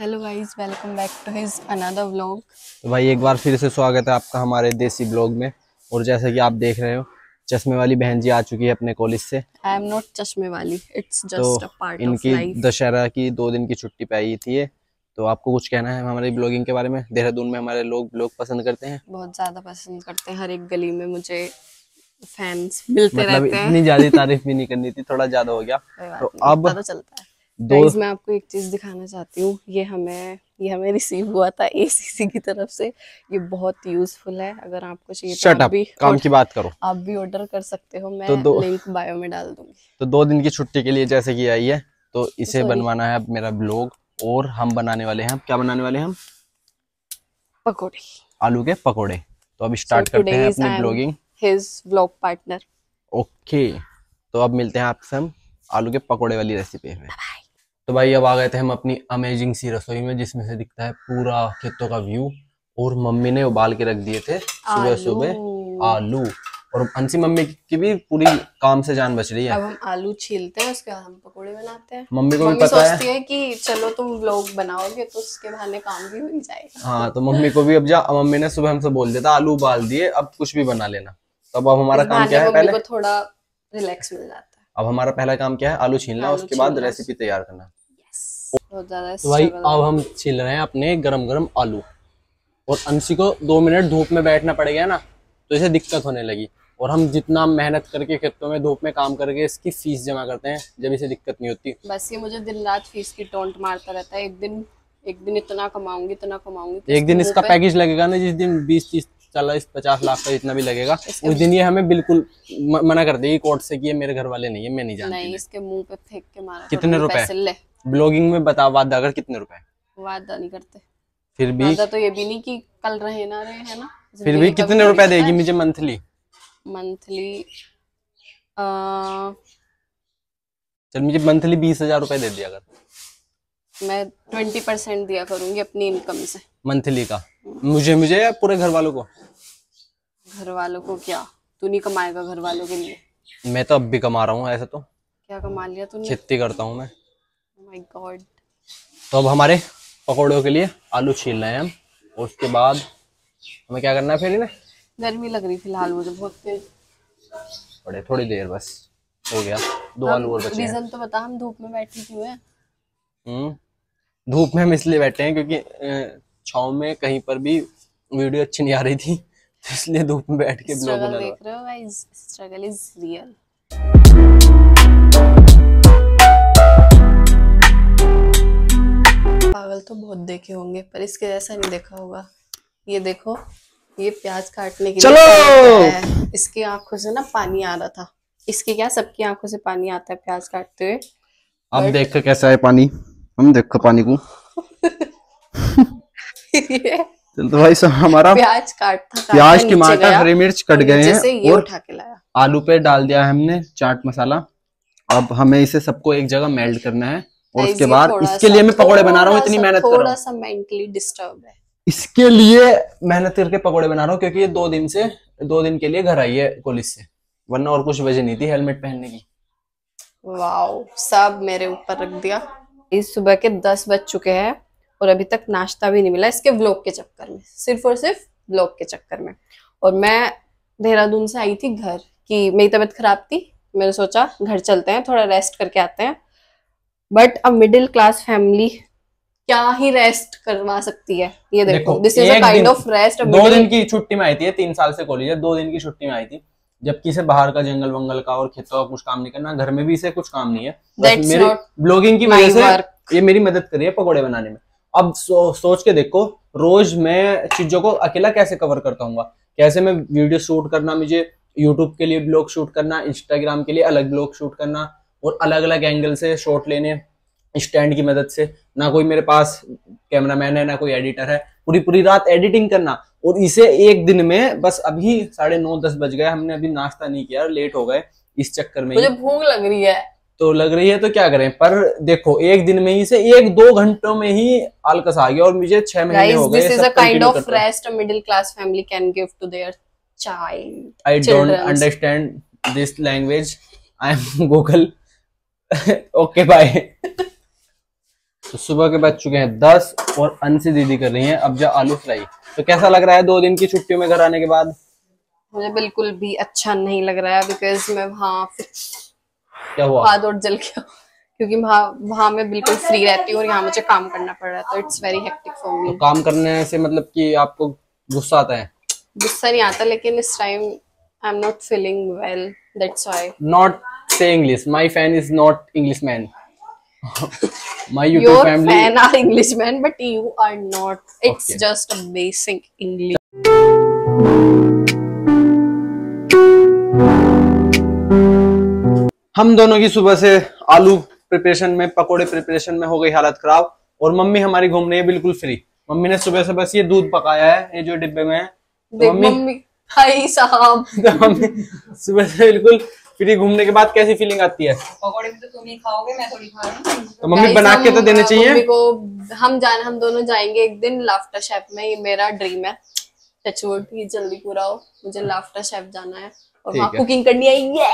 Hello guys, welcome back to his another vlog. तो भाई एक बार फिर से स्वागत है आपका हमारे देसी ब्लॉग में। और जैसा कि आप देख रहे हो, चश्मे वाली बहन जी आ चुकी है अपने कॉलेज से। आई एम नॉट चश्मे वाली, इट्स तो जस्ट अ पार्ट ऑफ इनकी लाइफ। दशहरा की 2 दिन की छुट्टी पे आई थी ये। तो आपको कुछ कहना है हमारी ब्लॉगिंग के बारे में? देहरादून में हमारे लोग ब्लॉग पसंद करते हैं, बहुत ज्यादा पसंद करते हैं। हर एक गली में मुझे फैंस मिलते मतलब रहते हैं। इतनी ज्यादा तारीफ भी नहीं करनी थी, थोड़ा ज्यादा हो गया। कोई बात तो नहीं, अब पता तो चलता है। दो गाइस, मैं आपको एक चीज दिखाना चाहती हूँ। ये हमें रिसीव हुआ था एसीसी की तरफ से। ये बहुत यूजफुल है। अगर आपको चाहिए तो शट अप, काम की बात करो। आप भी ऑर्डर कर सकते हो। तो मैं लिंक बायो में डाल दूंगी। तो 2 दिन की छुट्टी के लिए जैसे कि आई है, तो इसे सॉरी, बनवाना है अब मेरा ब्लॉग। और हम बनाने वाले हैं, क्या बनाने वाले हैं हम? पकौड़े। आलू के पकोड़े। तो अब सो स्टार्ट करते हैं टुडे अपनी I am blogging. His vlog partner. Okay, तो अब मिलते हैं आपसे हम आलू के पकोड़े वाली रेसिपी में। तो भाई अब आ गए थे हम अपनी अमेजिंग सी रसोई में, जिसमें से दिखता है पूरा खेतों का व्यू। और मम्मी ने उबाल के रख दिए थे सुबह आलू। सुबह आलू। और अंशी मम्मी की भी पूरी काम से जान बच रही है। अब हम आलू छीलते हैं, उसके बाद हम पकोड़े बनाते हैं। मम्मी को भी मम्मी पता सोचती है कि चलो तुम व्लॉग बनाओगे तो उसके बहाने काम भी हो ही जाएगा। हाँ, तो मम्मी को भी अब मम्मी ने सुबह हमसे बोल दिया था आलू उबाल दिए, अब कुछ भी बना लेना। तो अब हमारा इस काम बहाने क्या है? मम्मी पहले को थोड़ा रिलैक्स मिल जाता अब हमारा पहला काम क्या है? आलू छीलना, है। आलू उसके बाद छीलना। रेसिपी तैयार करना। यस, बहुत ज्यादा तो भाई स्ट्रगल अब है। हम छील रहे हैं अपने गरम गरम आलू। और अंशी को 2 मिनट धूप में बैठना पड़ गया ना, तो इसे दिक्कत होने लगी। और हम जितना मेहनत करके खेतों में धूप में काम करके इसकी फीस जमा करते हैं, जब इसे दिक्कत नहीं होती। बस ये मुझे दिन रात फीस की टोंट मारता रहता है। एक दिन इतना कमाऊंगी तो एक इसके दिन मुंह इसका पे पैकेज लगेगा ना, जिस दिन 20 30 40 50 लाख का जितना भी लगेगा, उस दिन ये हमें बिल्कुल मना कर देगी कोर्ट से कि ये मेरे घर वाले नहीं है, मैं नहीं जानती। नहीं, इसके मुंह पे फेंक के मारा कितने करूंगी। रुपए? पैसे ले। ब्लॉगिंग में बता, वादा अगर कितने रुपए? वादा नहीं करते। फिर भी वादा तो ये भी नहीं कि कल रहे ना रहे, है ना। फिर भी जिंदगी का कितने थोड़ी रुपए पता देगी है। मुझे मंथली? मंथली चल मुझे मंथली 20,000 रुपए दे दिया अगर। मैं 20% दिया करूंगी अपनी इनकम से। मंथली का? मुझे या पूरे घर वालों को? घर वालों को क्या? तू नहीं कमाएगा घर वालों के लिए? मैं तो अब भी कमा रहा हूँ ऐसे तो, क्या कमा लिया तूने? खेती करता हूँ मैं। My God. तो अब हमारे पकौड़ों के लिए आलू छील रहे हैं हम। और उसके बाद हमें क्या करना है फिर? इन्हें गर्मी लग रही फिलहाल मुझे बहुत तेज। बड़े थोड़ी देर बस हो गया, 2 आलू और बचे हैं। रीजन तो बता, हम धूप में बैठे क्यों है? धूप में हम इसलिए बैठे हैं क्योंकि छाँव में कहीं पर भी वीडियो अच्छी नहीं आ रही थी, तो इसलिए धूप में बैठ के ब्लॉग स्ट्रगल बना देख रहा। रहे हो गाइस? Struggle is real. पागल तो बहुत देखे होंगे, पर इसके जैसा नहीं देखा होगा। ये देखो, ये प्याज काटने के लिए है। इसकी आंखों से ना पानी आ रहा था। इसकी क्या, सबकी आंखों से पानी आता है प्याज काटते हुए। अब देख कर कैसा है पानी, हम देखो पानी को। चल तो भाई सब हमारा प्याज प्याज टमाटर हरी मिर्च कट गए हैं। ये और उठा के लाया। आलू पे डाल दिया है हमने चाट मसाला। अब हमें इसे सबको एक जगह मेल्ट करना है। और उसके बाद इसके लिए मैं पकोड़े बना रहा हूँ, इतनी मेहनत कर रहा हूँ। थोड़ा सा मेंटली डिस्टर्ब है। इसके लिए मेहनत करके पकोड़े बना रहा हूँ क्योंकि ये 2 दिन के लिए घर आई है कॉलेज से, वरना और कुछ वजह नहीं थी हेलमेट पहनने की। वाओ, सब मेरे ऊपर रख दिया। इस सुबह के 10 बज चुके हैं और अभी तक नाश्ता भी नहीं मिला, इसके व्लॉग के चक्कर में, सिर्फ और सिर्फ व्लॉग के चक्कर में। और मैं देहरादून से आई थी घर, कि मेरी तबीयत खराब थी। मैंने सोचा घर चलते हैं, थोड़ा रेस्ट करके आते हैं। बट अब मिडिल क्लास फैमिली क्या ही रेस्ट करवा सकती है? ये देखो, this is a kind of rest. 2 दिन की छुट्टी में आई थी, 3 साल से कॉलेज है, 2 दिन की छुट्टी में आई थी। जबकि इसे बाहर का जंगल वंगल का और खेतों का कुछ काम नहीं करना, घर में भी इसे कुछ काम नहीं है। बस मेरी ब्लॉगिंग की वजह से ये मेरी मदद कर रही है पकोड़े बनाने में। अब सोच के देखो, रोज मैं चीजों को अकेला कैसे कवर करता हूँ, कैसे मैं वीडियो शूट करना, मुझे यूट्यूब के लिए ब्लॉग शूट करना, इंस्टाग्राम के लिए अलग ब्लॉग शूट करना, और अलग अलग एंगल से शॉट लेने स्टैंड की मदद से। ना कोई मेरे पास कैमरामैन है, ना कोई एडिटर है। पूरी रात एडिटिंग करना, और इसे एक दिन में बस अभी 9:30 10 बज गए, हमने अभी नाश्ता नहीं किया, लेट हो गए इस चक्कर में। मुझे भूख लग रही है। तो लग रही है तो क्या करें, पर देखो एक दिन में ही से 1-2 घंटों में ही आलकस आ गया, और मुझे 6 महीने हो गए। This is a kind of rest a middle class family can give to their child. I don't understand this language, I am Google. Okay bye. तो सुबह के बज चुके हैं 10 और अंशी दीदी कर रही हैं अब जा आलू फ्राई। तो कैसा लग रहा है 2 दिन की छुट्टियों में घर आने के बाद? मुझे बिल्कुल भी अच्छा नहीं लग रहा है, बिकॉज मैं वहाँ क्या हुआ? हाथ और जल गया, क्योंकि वहाँ मैं बिल्कुल फ्री रहती हूँ और यहाँ मुझे काम करना पड़ रहा है, तो it's very hectic for me. तो काम करने से मतलब कि आपको गुस्सा आता है? गुस्सा नहीं आता, लेकिन इस time I am not feeling well, that's why. Not say English, my fan is not English man. My YouTube Your family fan are Englishmen, but you are not. It's Okay. just a basic English. हम दोनों की सुबह से आलू preparation में, पकोड़े preparation में हो गई हालत खराब, और मम्मी हमारी घूम रही है बिल्कुल फ्री। मम्मी ने सुबह से बस ये दूध पकाया है, ये जो डिब्बे में है। तो मम्मी भाई साहब तो मम्मी सुबह से बिल्कुल फ्री घूमने के बाद कैसी फीलिंग आती है? पकौड़े भी तो तुम ही खाओगे, मैं थोड़ी खा रही हूँ। तो मम्मी बना के तो देने चाहिए। मम्मी को हम दोनों जाएंगे एक दिन लाफ्टर शेफ में, ये मेरा ड्रीम है, टचवुड ही जल्दी पूरा हो। मुझे लाफ्टर शेफ जाना है और वहाँ कुकिंग करनी है। ये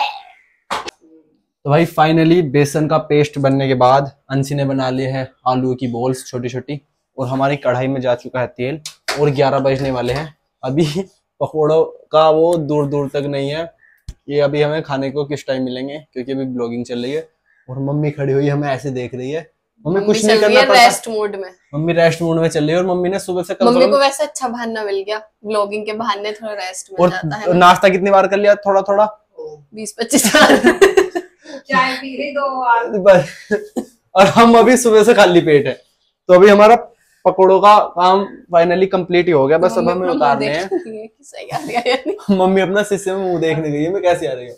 तो भाई फाइनली बेसन का पेस्ट बनने के बाद अंशी ने बना लिए हैं आलू की बॉल्स छोटी छोटी, और हमारी कढ़ाई में जा चुका है तेल, और 11 बजने वाले हैं। अभी पकौड़ों का वो दूर दूर तक नहीं है, ये अभी हमें खाने को किस टाइम मिलेंगे, क्योंकि अभी ब्लॉगिंग चल रही है। और मम्मी खड़ी हुई हमें ऐसे देख रही है, मम्मी कुछ नहीं करना पड़ता, रेस्ट मोड में। मम्मी रेस्ट मोड में चल रही है। और मम्मी ने सुबह से मम्मी को वैसे अच्छा बहाना मिल गया, ब्लॉगिंग के बहाने थोड़ा रेस्ट मिल जाता है। नाश्ता कितनी बार कर लिया? थोड़ा थोड़ा 20-25 बार। चाय पी रही 2 बार। और हम अभी सुबह से खाली पेट है। तो अभी हमारा पकोड़ों का काम फाइनली कंप्लीट ही हो गया, बस अब हमें उतारने हैं। सही आ रही है। मम्मी अपना शीशे में मुंह देखने गई है, मैं कैसी आ रही हूँ।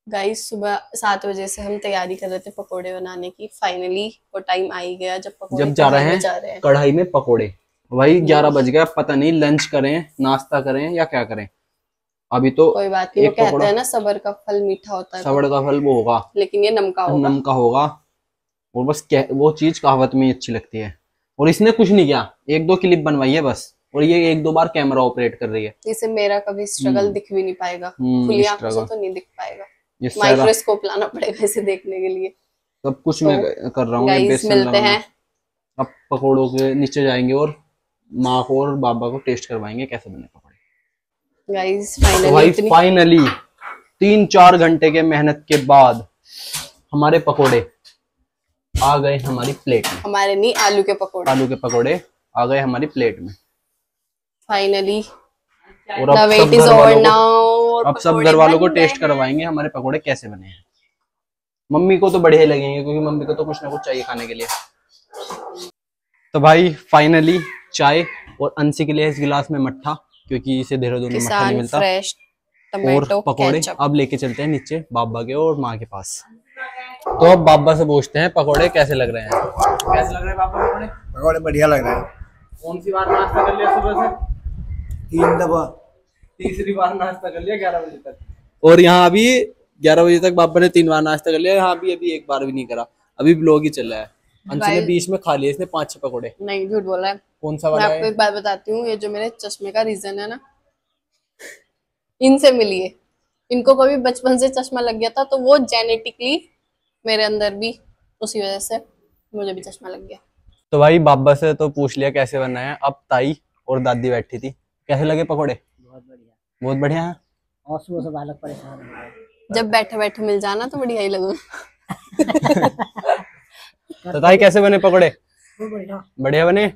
गाइस सुबह 7 बजे से हम तैयारी कर रहे थे पकोड़े बनाने की। फाइनली वो टाइम आ ही गया जब पकोड़े जा रहे हैं कढ़ाई में पकोड़े। भाई 11 बज गया, पता नहीं लंच करें, नाश्ता करें या क्या करें। अभी तो कोई बात नहीं, वो कहते हैं ना सब्र का फल मीठा होता है। सब्र का फल वो होगा, लेकिन ये नमका होगा। नमका होगा। और बस वो चीज कहावत में अच्छी लगती है। और इसने कुछ नहीं किया, 1-2 क्लिप बनवाई है बस, और ये 1-2 बार कैमरा ऑपरेट कर रही है। इसे मेरा कभी स्ट्रगल दिख भी नहीं पाएगा, खुली आंखों से तो नहीं दिख पाएगा, माइक्रोस्कोप लाना पड़ेगा इसे देखने के लिए। सब कुछ मैं कर रहा हूँ। मिलते हैं अब पकोड़ों के नीचे जाएंगे और माँ को और बाबा को टेस्ट करवाएंगे कैसे बने पकोड़े। गाइस फाइनली 3-4 घंटे के मेहनत के बाद हमारे पकोड़े आ गए हमारी प्लेट में। हमारे नहीं, आलू के पकोड़े आ गए हमारी प्लेट में फाइनली। और अब सब घर वालों को टेस्ट करवाएंगे हमारे पकोड़े कैसे बने हैं। मम्मी को तो बढ़िया लगेंगे, क्योंकि मम्मी को तो कुछ ना कुछ चाहिए खाने के लिए। तो भाई फाइनली चाय, और अंशी के लिए इस गिलास में मट्ठा, क्योंकि इसे देहरादून में मट्ठा नहीं मिलता। और पकोड़े अब लेके चलते हैं नीचे बाबा के और माँ के पास। तो अब बाबा से पूछते हैं पकोड़े कैसे लग रहे हैं। कैसे लग रहे हैं बाबा पकोड़े? पकोड़े बढ़िया लग रहे हैं। कौन सी बार नाश्ता कर लिया सुबह से? 3 दफा। तीसरी बार नाश्ता कर लिया 11 बजे तक। और यहाँ अभी 11 बजे तक बाबा ने 3 बार नाश्ता कर लिया। यहाँ भी अभी 1 बार भी नहीं करा, अभी ब्लॉग ही चल रहा है। अंशी ने बीच में खा लिया इसने 5-6 पकोड़े। नहीं, झूठ बोला है। कौन सा वाला? मैं आपको एक बात बताती हूँ, ये जो मेरे चश्मे का रीजन है ना, इनसे मिली है। इनको कभी बचपन से चश्मा लग गया था, तो वो जेनेटिकली मेरे अंदर भी, उसी वजह से मुझे भी चश्मा लग गया। तो भाई बाबा से तो पूछ लिया कैसे बनना है। अब ताई और दादी बैठी थी। कैसे लगे पकोड़े? बहुत बढ़िया है। और सुबह से बालक परेशान है। जब बैठे बैठे मिल जाना तो बढ़िया ही लगू। तो ताई कैसे बने पकोड़े? बढ़िया बने।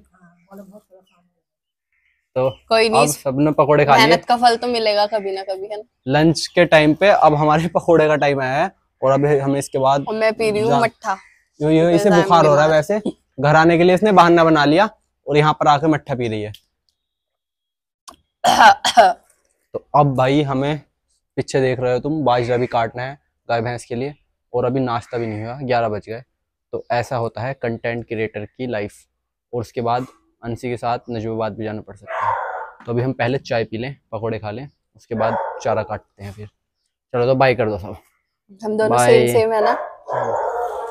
तो कोई नहीं, सबने पकोड़े खा लिए। मेहनत का फल तो मिलेगा कभी ना कभी, है ना। लंच के टाइम पे अब हमारे पकोड़े का टाइम आया है, और अब हमें इसके बाद मैं पी रही हूँ मट्ठा। इसे बुखार हो रहा है। वैसे घर आने के लिए इसने बहाना बना लिया, और यहाँ पर आके मट्ठा पी रही है। तो अब भाई हमें पीछे देख रहे हो तुम, बाजरा भी काटना है गाय भैंस के लिए, और अभी नाश्ता भी नहीं हुआ, 11 बज गए। तो ऐसा होता है कंटेंट क्रिएटर की लाइफ। और उसके बाद अंशी के साथ नजूबाबाद भी जाना पड़ सकता है। तो अभी हम पहले चाय पी लें, पकोड़े खा लें, उसके बाद चारा काटते हैं फिर। चलो तो बाय कर दो सब। हम दोनों सेम है ना?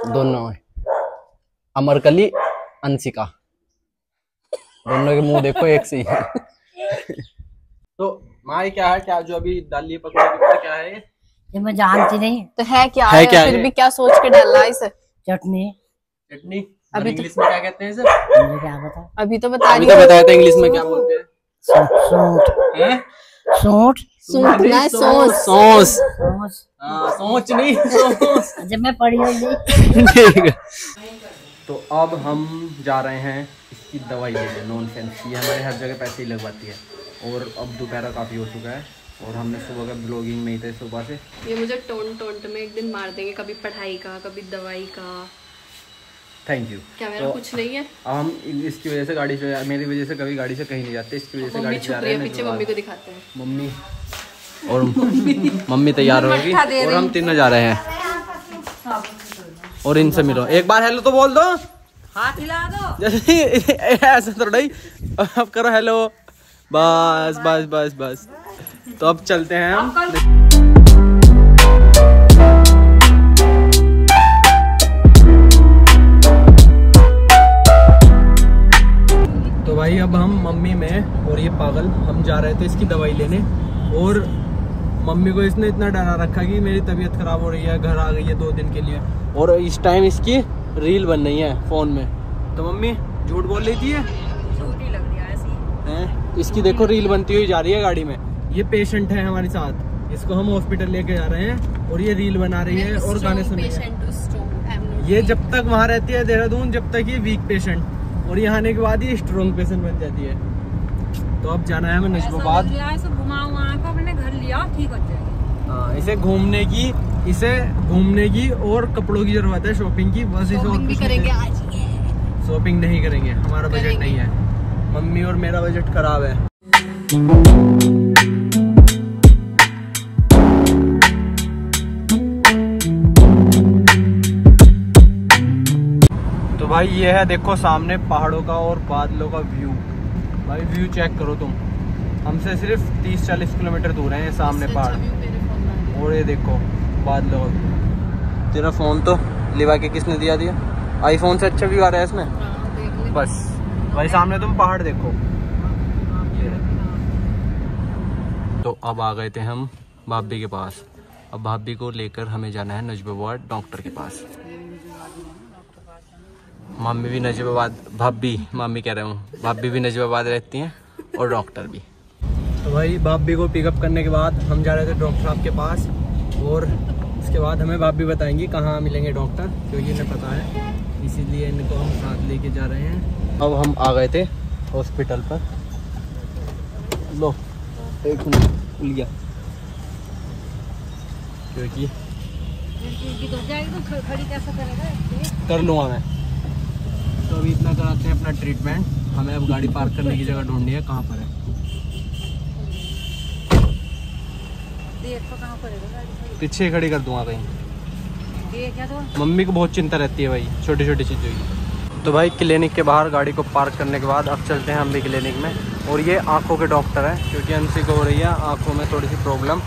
दोनों अमरकली अंशिका, दोनों के मुंह देखो एक से ही है। तो माँ क्या है, क्या जो अभी डाल लिए पकोड़े के ऊपर, क्या है ये मैं जानती नहीं। तो है क्या है क्या फिर ये? भी क्या सोच के डाला इसे? चटनी। चटनी अभी इंग्लिश में क्या कहते हैं सर? मुझे क्या पता। अभी तो बता अभी रही तो हूँ। बताया था इंग्लिश में क्या बोलते हैं। सूट हैं? सूट सूट ना सॉस सॉस। सोच। सोच नहीं सॉस। जब मैं पढ़ी हुई नहीं। ठीक है। तो अब हम जा रहे हैं इसकी दवाई लेने। नॉनसेंस, ये हमारे हर जगह पैसे ही लगवाती है। और अब दोपहर काफ़ी हो चुका है और हमने सुबह का ब्लॉगिंग में ही थे सुबह से। ये मुझे टोंट में एक दिन मार देंगे, कभी पढ़ाई का कभी दवाई का। Thank you. क्या मेरा तो कुछ नहीं है? अब हम इसकी वजह से गाड़ी से, मेरी वजह से कभी गाड़ी से कहीं नहीं जाते, इसकी वजह से मम्मी गाड़ी से जा छुप रहे रही है हैं। पीछे, मम्मी को दिखाते हैं। मम्मी और मम्मी तैयार होगी और हम तीनों जा रहे हैं। और इनसे मिलो, एक बार हेलो तो बोल दो। हाथ हिला दो। जैसे ऐसा थोड़ा ही। अब करो हेलो। बस बस बस बस। तो अब चलते हैं हम। तो भाई अब हम मम्मी में और ये पागल हम जा रहे थे इसकी दवाई लेने। और मम्मी को इसने इतना डरा रखा कि मेरी तबीयत खराब हो रही है, घर आ गई है 2 दिन के लिए। और इस टाइम इसकी रील बन रही है फोन में। तो मम्मी झूठ बोल रही थी, झूठी लग रही है ऐसी। हैं? इसकी देखो रील बनती हुई जा रही है गाड़ी में। ये पेशेंट है हमारे साथ, इसको हम हॉस्पिटल लेके जा रहे हैं और ये रील बना रही है और गाने सुन रही है। ये जब तक वहाँ रहती है देहरादून, जब तक ये वीक पेशेंट, और यहाँ आने के बाद ये स्ट्रॉन्ग पेशेंट बन जाती है। तो अब जाना है हमें नजबाबाद। अपने घर लिया ठीक हो जाएगी। हाँ, इसे घूमने की और कपड़ों की जरूरत है, शॉपिंग की। बस इसे शॉपिंग भी करेंगे आज। शॉपिंग नहीं करेंगे, हमारा बजट नहीं है। मम्मी और मेरा बजट खराब है। तो भाई ये है, देखो सामने पहाड़ों का और बादलों का व्यू। भाई व्यू चेक करो तुम। हमसे सिर्फ 30-40 किलोमीटर दूर है ये सामने पहाड़। और ये देखो बादलों। तेरा फोन तो लिवा के किसने दिया आईफोन से अच्छा व्यू आ रहा है इसमें। बस भाई सामने तुम पहाड़ देखो। तो अब आ गए थे हम भाभी के पास। अब भाभी को लेकर हमें जाना है नजबाबाद डॉक्टर के पास। मम्मी भी नजबाबाद, भाभी मामी कह रहा हूँ, भाभी भी नजबाबाद रहती हैं और डॉक्टर भी। तो भाई भाभी को पिकअप करने के बाद हम जा रहे थे डॉक्टर साहब के पास। और उसके बाद हमें भाभी बताएंगी कहाँ मिलेंगे डॉक्टर, क्योंकि इन्हें पता है, इसीलिए इनको हम साथ लेके जा रहे हैं। अब हम आ गए थे हॉस्पिटल पर। लो एक मिनट खुल गया, क्योंकि कर लूँगा मैं। तो अभी इतना कराते हैं अपना ट्रीटमेंट। हमें अब गाड़ी पार्क करने की जगह ढूंढनी है, कहाँ पर है। पीछे खड़ी कर दूंगा कहीं। मम्मी को बहुत चिंता रहती है भाई छोटी छोटी चीज़ों की। तो भाई क्लिनिक के बाहर गाड़ी को पार्क करने के बाद अब चलते हैं हम भी क्लिनिक में। और ये आंखों के डॉक्टर हैं, क्योंकि अंशी को हो रही है आंखों में थोड़ी सी प्रॉब्लम।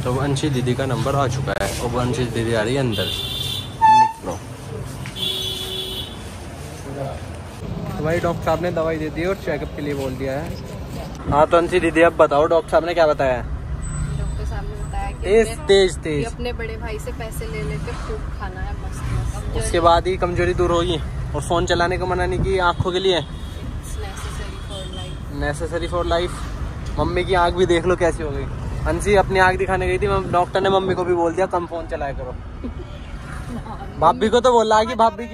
तो अंशी दीदी का नंबर आ चुका है और अंशी दीदी आ रही है अंदर। निकलो। तो भाई डॉक्टर साहब ने दवाई दे दी और चेकअप के लिए बोल दिया है। हाँ तो अंशी दीदी अब बताओ डॉक्टर साहब ने क्या बताया है। डॉक्टर साहब ने बताया कि तेज अपने बड़े भाई से पैसे ले लेके खूब खाना है, मस्त। उसके बाद ही कमजोरी दूर होगी। और फोन चलाने को मना नहीं की आंखों के लिए, नेसेसरी फॉर लाइफ। मम्मी की आंख भी देख लो कैसी हो गई। अंशी अपनी आंख दिखाने गई थी, डॉक्टर ने मम्मी को भी बोल दिया कम फोन चलाया करो। भाभी को तो बोला है कि भाभी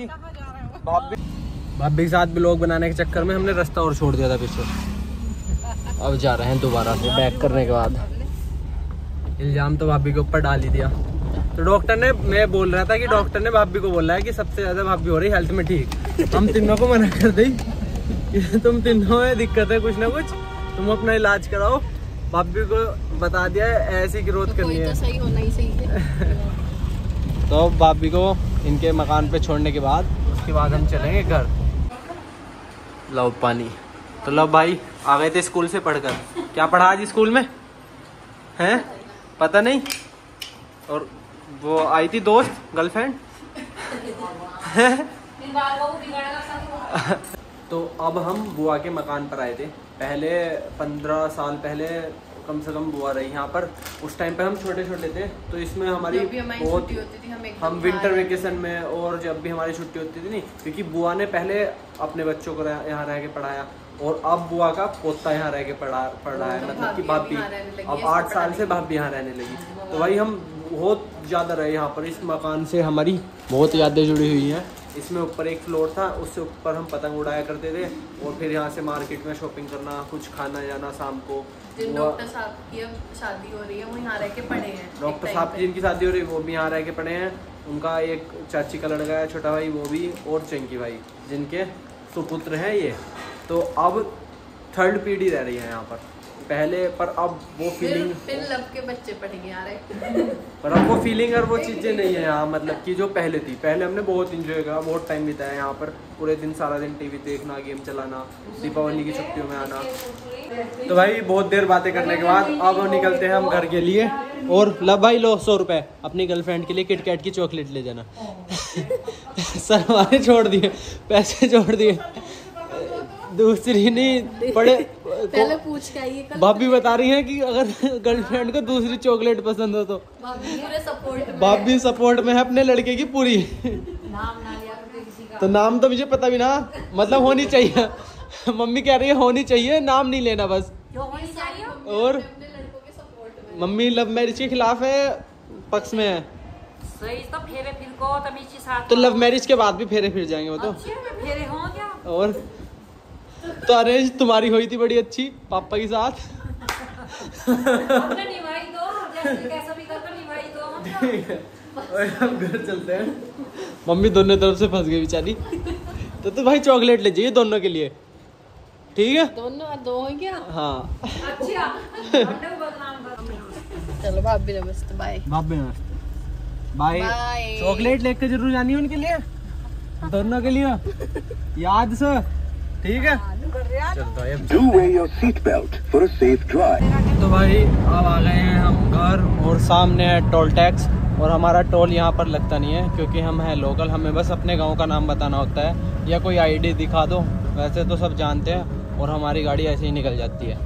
के साथ ब्लॉग बनाने के चक्कर में हमने रास्ता और छोड़ दिया था पीछे। अब जा रहे हैं दोबारा से बैक करने के बाद। इल्जाम तो भाभी के ऊपर डाल ही दिया। तो डॉक्टर ने, मैं बोल रहा था कि डॉक्टर ने भाभी को बोला है कि सबसे ज्यादा भाभी हो रही हेल्थ में ठीक। हम तीनों को मना कर दी कि तुम तीनों में दिक्कत है कुछ ना कुछ, तुम अपना इलाज कराओ। भाभी को बता दिया है ऐसी ग्रोथ करनी है, तो सही होना ही सही है। तो भाभी को इनके मकान पे छोड़ने के बाद उसके बाद हम चलेंगे घर। लो पानी। तो लो भाई आ गए थे स्कूल से पढ़कर। क्या पढ़ा आज स्कूल में हैं पता नहीं। और वो आई थी दोस्त गर्लफ्रेंड। तो अब हम बुआ के मकान पर आए थे। पहले 15 साल पहले कम से कम बुआ रही यहाँ पर। उस टाइम पे हम छोटे छोटे थे, तो इसमें हमारी बहुत हम विंटर वेकेशन में और जब भी हमारी छुट्टी होती थी नहीं, क्योंकि बुआ ने पहले अपने बच्चों को यहाँ रह के पढ़ाया और अब बुआ का पोता यहाँ रह के पढ़ा है, मतलब कि भाभी अब 8 साल से भाभी यहाँ रहने लगी। तो भाई हम बहुत ज़्यादा रहे यहाँ पर। इस मकान से हमारी बहुत यादें जुड़ी हुई हैं। इसमें ऊपर एक फ्लोर था, उससे ऊपर हम पतंग उड़ाया करते थे और फिर यहाँ से मार्केट में शॉपिंग करना, कुछ खाना जाना शाम को। डॉक्टर साहब की अब शादी हो रही है, वो यहाँ रह के पढ़े हैं। डॉक्टर साहब की जिनकी शादी हो रही है वो भी यहाँ रह के पढ़े हैं। उनका एक चाची का लड़का है छोटा भाई, वो भी, और चंकी भाई जिनके सुपुत्र हैं ये। तो अब 3rd पीढ़ी रह रही है यहाँ पर पहले, पर अब वो फीलिंग फिर लब के बच्चे पढ़ेंगे यार पर अब वो फीलिंग और वो चीज़ें नहीं है यहाँ, मतलब कि जो पहले थी। पहले हमने बहुत इंजॉय करा, बहुत टाइम बिताया यहाँ पर, पूरे दिन सारा दिन टीवी देखना, गेम चलाना, दीपावली की छुट्टियों में आना। तो भाई बहुत देर बातें करने के बाद अब निकलते हैं हम घर के लिए। और लब भाई लो 100 रुपये अपनी गर्लफ्रेंड के लिए किटकैट की चॉकलेट ले जाना। सर हमारे छोड़ दिए, पैसे छोड़ दिए, दूसरी नहीं पड़े। पहले पूछ के आइए। भाभी बता रही है कि अगर गर्लफ्रेंड को दूसरी चॉकलेट पसंद हो तो भाभी सपोर्ट में है अपने लड़के की पूरी। नाम ना लिया करते किसी का। तो नाम तो मुझे पता भी ना, मतलब होनी चाहिए। मम्मी कह रही है होनी चाहिए, नाम नहीं लेना बस। और मम्मी लव मैरिज के खिलाफ है, पक्ष में है। सही तो फेरे फिर को तमीज के साथ। तो लव मैरिज के बाद भी फेरे फिर जाएंगे वो तो। फेरे हो क्या? और तो अरेंज तुम्हारी हुई थी बड़ी अच्छी पापा के साथ। हमने निभाई दो, जैसे कैसा भी करके निभाई दो। और हम घर चलते हैं। मम्मी दोनों तरफ से फंस गई बेचारी। तो भाई चॉकलेट ले जाइए दोनों के लिए, ठीक है? दोनों दो है क्या? हाँ अच्छा चलो भाभी नमस्ते, बाय। भाभी नमस्ते, बाय। चॉकलेट लेके जरूर जानी है उनके लिए, दोनों के लिए, याद से, ठीक है? Do wear your seat belt for a safe drive. तो भाई अब आ गए हैं हम घर और सामने है टोल टैक्स। और हमारा टोल यहाँ पर लगता नहीं है क्योंकि हम हैं लोकल, हमें बस अपने गांव का नाम बताना होता है या कोई आईडी दिखा दो, वैसे तो सब जानते हैं और हमारी गाड़ी ऐसे ही निकल जाती है।